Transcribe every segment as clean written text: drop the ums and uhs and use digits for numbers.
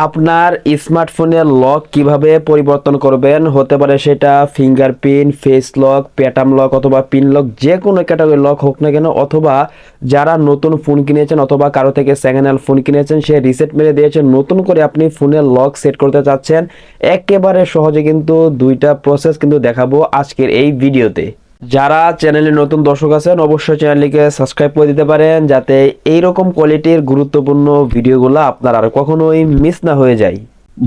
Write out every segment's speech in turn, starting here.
আপনার স্মার্টফোনের লক কিভাবে পরিবর্তন করবেন, হতে পারে সেটা fingerprint, face lock, pattern lock অথবা পিন লক, যে কোনো ক্যাটাগরি লক হোক না কেন, অথবা যারা নতুন ফোন কিনেছেন অথবা কারো থেকে সেকেন্ড হ্যান্ড ফোন কিনেছেন, সে রিসেট মেরে দিয়েছে, নতুন করে আপনি ফোনের লক সেট করতে চাচ্ছেন, একেবারে সহজে কিন্তু দুইটা প্রসেস কিন্তু দেখাবো আজকের এই ভিডিওতে। যারা চ্যানেলে নতুন দর্শক আছেন অবশ্যই চ্যানেলটিকে সাবস্ক্রাইব করে দিতে পারেন, যাতে এইরকম কোয়ালিটির গুরুত্বপূর্ণ ভিডিওগুলো আপনার আর কখনোই মিস না হয়ে যায়।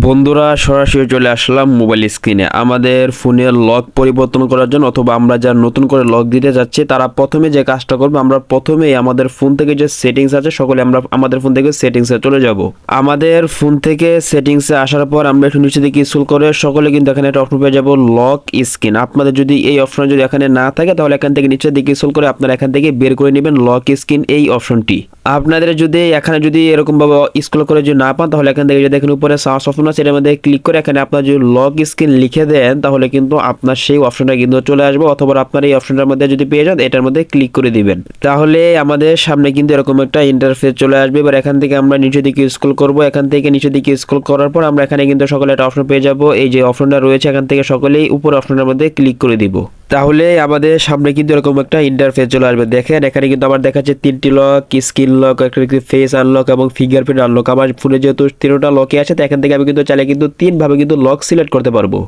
বন্ধুরা, সরাসরি চলে আসলাম মোবাইল স্ক্রিনে। আমাদের ফোনের লক পরিবর্তন করার জন্য অথবা আমরা যারা নতুন করে লক দিতে যাচ্ছি, তারা প্রথমে যে কাজটা করবো, আমরা প্রথমেই আমাদের ফোন থেকে যে সেটিংস আছে, সকলে আমরা আমাদের ফোন থেকে সেটিংসে চলে যাব। আমাদের ফোন থেকে সেটিংসে আসার পর আমরা একটু নিচে দিকে স্ক্রল করে সকলে কিন্তু এখানে একটা অপশন পেয়ে যাবো, লক স্ক্রিন। আপনাদের যদি এই অপশন যদি এখানে না থাকে, তাহলে এখান থেকে নিচে দিকে স্ক্রল করে আপনারা এখান থেকে বের করে নেবেন লক স্ক্রিন এই অপশনটি। আপনাদের যদি এখানে যদি এরকম ভাবে স্ক্রল করে যদি না পান, তাহলে এখান থেকে যে দেখেন উপরে সার্চ অপশন আছে, এর মধ্যে ক্লিক করে এখানে আপনার যদি লক স্ক্রিন লিখে দেন, তাহলে কিন্তু আপনার সেই অপশনটা কিন্তু চলে আসবে। অথবা আপনার এই অপশনটার মধ্যে যদি পেয়ে যান, এটার মধ্যে ক্লিক করে দিবেন, তাহলে আমাদের সামনে কিন্তু এরকম একটা ইন্টারফেস চলে আসবে। এবার এখান থেকে আমরা নিচে দিকে স্ক্রল করব। এখান থেকে নিচে দিকে স্ক্রল করার পর আমরা এখানে কিন্তু সকলে একটা অপশন পেয়ে যাব। এই যে অপশনটা রয়েছে, এখান থেকে সকলেই উপর অপশনটার মধ্যে ক্লিক করে দিব, তাহলে আমাদের সামনে কিন্তু এরকম একটা ইন্টারফেস চলে আসবে। দেখেন এখানে কিন্তু আমার দেখাচ্ছে তিনটি লক, স্ক্রিন লক, একটা ফেস আনলক এবং ফিঙ্গারপ্রিন্ট আনলক। আমার ফোনে যেহেতু তিনটা লকে আছে, তো এখান থেকে আমি কিন্তু চাইলে কিন্তু তিনভাবে কিন্তু লক সিলেক্ট করতে পারবো।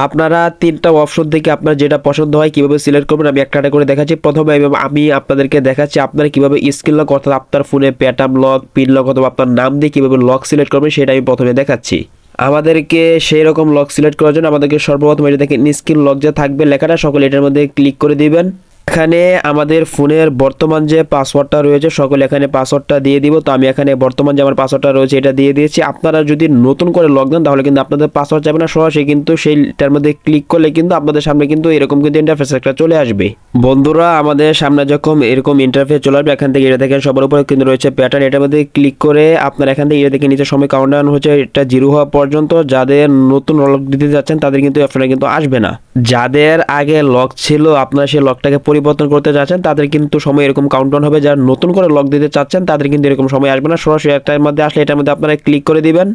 আপনারা তিনটা অপশন থেকে আপনার যেটা পছন্দ হয় কিভাবে সিলেক্ট করবেন আমি একটা করে দেখাচ্ছি। প্রথমে আমি আপনাদেরকে দেখাচ্ছি আপনারা কিভাবে স্ক্রিন লক অর্থাৎ আপনার ফোনে প্যাটার্ন লক, পিন লক অথবা আপনার নাম দিয়ে কিভাবে লক সিলেক্ট করবেন, সেটা আমি প্রথমে দেখাচ্ছি। আমাদেরকে সেই রকম লক সিলেক্ট করার জন্য আমাদেরকে সর্বপ্রথম এটা দেখেন স্ক্রিন লক যে থাকবে লেখাটা, সকলে এটার মধ্যে ক্লিক করে দিবেন। এখানে আমাদের ফোনের বর্তমান যে পাসওয়ার্ডটা রয়েছে, সকলে এখানে পাসওয়ার্ডটা দিয়ে দিব। তো আমি এখানে বর্তমান যে আমার পাসওয়ার্ডটা রয়েছে এটা দিয়ে দিয়েছি। আপনারা যদি নতুন করে লক দেন, তাহলে কিন্তু আপনাদের পাসওয়ার্ড যাবে না, সরাসরি কিন্তু সেইটার মধ্যে ক্লিক করলে কিন্তু আপনাদের সামনে কিন্তু এরকম কিন্তু ইন্টারফেস একটা চলে আসবে। বন্ধুরা, আমাদের সামনে যখন এরকম ইন্টারফেস চলে আসবে, এখান থেকে এটা দেখেন সবার উপরে কিন্তু রয়েছে প্যাটার্ন, এটার মধ্যে ক্লিক করে আপনারা এখান থেকে এটা দেখে নিচে সময় কাউন্টডাউন হচ্ছে, এটা 0 হওয়া পর্যন্ত। যাদের নতুন লক দিতে যাচ্ছেন তাদের কিন্তু অপশনটা কিন্তু আসবে না। যাদের আগে লক ছিল, আপনারা সেই লকটাকে পরিবর্তন করতে চাচ্ছেন, তাদের কিন্তু সময় এরকম কাউন্টডাউন হবে। যারা নতুন করে লক দিতে চাচ্ছেন তাদের কিন্তু এরকম সময় আসবে না, সরাসরি একটার মধ্যে আসলে এটার মধ্যে আপনারা ক্লিক করে দিবেন,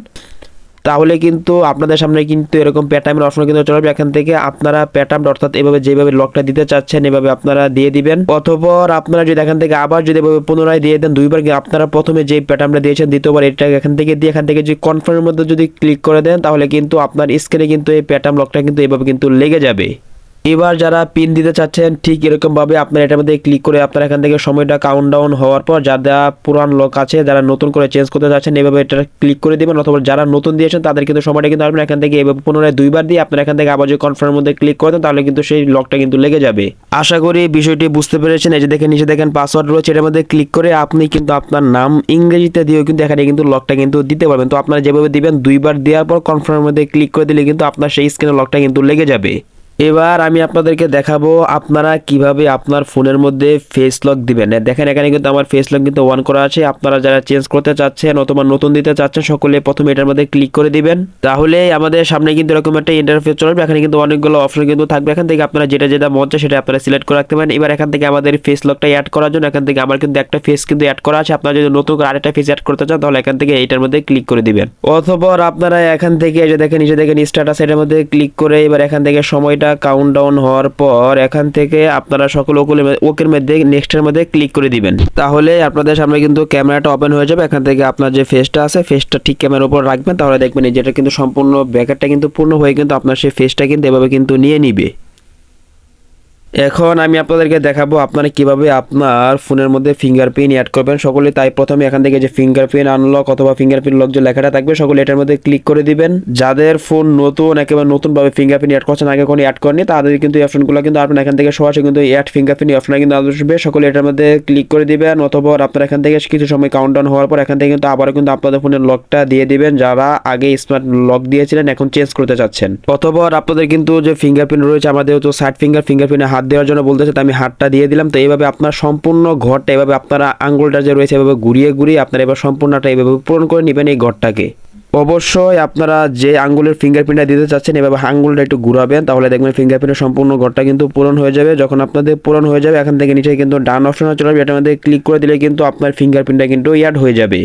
তাহলে কিন্তু আপনাদের সামনে কিন্তু এরকম প্যাটার্নের অপশন কিন্তু চলে আসবে। এখান থেকে আপনারা প্যাটার্ন অর্থাৎ এভাবে যেভাবে লকটা দিতে চাচ্ছেন এভাবে আপনারা দিয়ে দিবেন। অথবা আপনারা যদি এখান থেকে আবার যদি এভাবে পুনরায় দিয়ে দেন, দুইবার আপনারা প্রথমে যে প্যাটার্নটা দিয়েছেন দ্বিতীয়বার এটা এখান থেকে দিয়ে এখান থেকে যদি কনফার্মের মধ্যে যদি ক্লিক করে দেন, তাহলে কিন্তু আপনার স্ক্রিনে কিন্তু এই প্যাটার্ন লকটা কিন্তু এভাবে কিন্তু লেগে যাবে। এবার যারা পিন দিতে চাচ্ছেন, ঠিক এরকম ভাবে আপনারা এটার মধ্যে ক্লিক করে আপনারা এখান থেকে সময়টা কাউন্টডাউন হওয়ার পর যারা পুরান লক আছে, যারা নতুন করে চেঞ্জ করতে চাচ্ছেন, এভাবে এটা ক্লিক করে দিবেন। অথবা যারা নতুন দিয়েছেন তাদের কিন্তু সময়টা কিন্তু আসবেন। এখান থেকে এভাবে পুনরায় দুইবার দিয়ে আপনারা এখান থেকে আবার যদি কনফার্মের মধ্যে ক্লিক করে দেন, তাহলে কিন্তু সেই লকটা কিন্তু লেগে যাবে। আশা করি বিষয়টি বুঝতে পেরেছেন। এই যে দেখেন নিচে দেখেন পাসওয়ার্ড রয়েছে, এটার মধ্যে ক্লিক করে আপনি কিন্তু আপনার নাম ইংরেজিতে দিয়েও কিন্তু এখানে কিন্তু লকটা কিন্তু দিতে পারবেন। তো আপনারা যেভাবে দিবেন, দুইবার দেওয়ার পর কনফার্মের মধ্যে ক্লিক করে দিলে কিন্তু আপনার সেই স্ক্রিনের লকটা কিন্তু লেগে যাবে। এবার আমি আপনাদেরকে দেখাবো আপনারা কিভাবে আপনার ফোনের মধ্যে ফেস লক দিবেন। দেখেন এখানে কিন্তু আমার ফেস লক কিন্তু অন করা আছে। আপনারা যারা চেঞ্জ করতে চাচ্ছেন অথবা নতুন দিতে চাচ্ছেন, সকলে প্রথমে এটার মধ্যে ক্লিক করে দিবেন, তাহলে আমাদের সামনে কিন্তু এরকম একটা ইন্টারফেস চলে আসবে। এখানে কিন্তু অনেকগুলো অপশন কিন্তু থাকবে, এখান থেকে আপনারা যেটা যেটা মন চায় সেটা আপনারা সিলেক্ট করে রাখতে পারেন। এবার এখান থেকে আমাদের ফেস লকটা অ্যাড করার জন্য এখান থেকে আমার কিন্তু একটা ফেস কিন্তু অ্যাড করা আছে। আপনারা যদি নতুন করে আরেকটা ফেস অ্যাড করতে চান, তাহলে এখান থেকে এইটার মধ্যে ক্লিক করে দিবেন। অথবা আপনারা এখান থেকে এই যে দেখেন নিচে দেখেন স্ট্যাটাস, এটার মধ্যে ক্লিক করে এবার এখান থেকে সময়টা কাউন্টডাউন হওয়ার পর এখান থেকে আপনারা সকল ওকের মধ্যে নেক্সটের মধ্যে ক্লিক করে দিবেন, তাহলে আপনাদের সামনে কিন্তু ক্যামেরাটা ওপেন হয়ে যাবে। এখান থেকে আপনার যে ফেসটা আছে ফেসটা ঠিক ক্যামেরার উপর রাখবেন, তাহলে দেখবেন এই যেটা কিন্তু সম্পূর্ণ ব্যাকেটটা কিন্তু পূর্ণ হয়ে কিন্তু আপনার সেই ফেসটা কিন্তু এভাবে কিন্তু নিয়ে নিবে। এখন আমি আপনাদেরকে দেখাবো আপনারা কিভাবে আপনার ফোনের মধ্যে ফিঙ্গারপ্রিন্ট অ্যাড করবেন। সকলে তাই প্রথমে এখান থেকে যে ফিঙ্গারপ্রিন্ট আনলক অথবা ফিঙ্গারপ্রিন্ট লক যে লেখাটা থাকবে, সকলে এটার মধ্যে ক্লিক করে দিবেন। যাদের ফোন নতুন একেবারে নতুনভাবে ফিঙ্গারপ্রিন্ট অ্যাড করছেন, আগে কোনো অ্যাড করেনি, তাদের কিন্তু এই অপশনগুলো কিন্তু আপনার এখান থেকে সরাসরি কিন্তু অ্যাড ফিঙ্গারপ্রিন্ট অপশনটা কিন্তু আসবে। সকলে এটার মধ্যে ক্লিক করে দিবেন। অথবা আপনারা এখান থেকে কিছু সময় কাউন্টডাউন হওয়ার পর এখান থেকে কিন্তু আবারও কিন্তু আপনাদের ফোনের লকটা দিয়ে দিবেন, যারা আগে স্মার্ট লক দিয়েছিলেন এখন চেঞ্জ করতে চাচ্ছেন। অথবা আপনাদের কিন্তু যে ফিঙ্গারপ্রিন্ট রয়েছে, আমাদের তো সাইড ফিঙ্গারপ্রিন্টে হাত দেওয়ার জন্য বলতেছে, আমি হাতটা দিয়ে দিলাম। তো এইভাবে আপনার সম্পূর্ণ ঘরটা এভাবে আপনারা আঙ্গুলটা যে রয়েছে এভাবে ঘুরিয়ে ঘুরিয়ে আপনারা এবার সম্পূর্ণটা এইভাবে পূরণ করে নেবেন এই ঘরটাকে। অবশ্যই আপনারা যে আঙ্গুলের ফিঙ্গারপ্রিন্টটা দিতে চাচ্ছেন এভাবে আঙ্গুলটা একটু ঘুরাবেন, তাহলে দেখবেন ফিঙ্গারপ্রিন্টের সম্পূর্ণ ঘরটা কিন্তু পূরণ হয়ে যাবে। যখন আপনাদের পূরণ হয়ে যাবে, এখান থেকে নিচে কিন্তু ডান অপশনে চলে আসবে, এটার মধ্যে ক্লিক করে দিলে কিন্তু আপনার ফিঙ্গারপ্রিন্টটা কিন্তু অ্যাড হয়ে যাবে।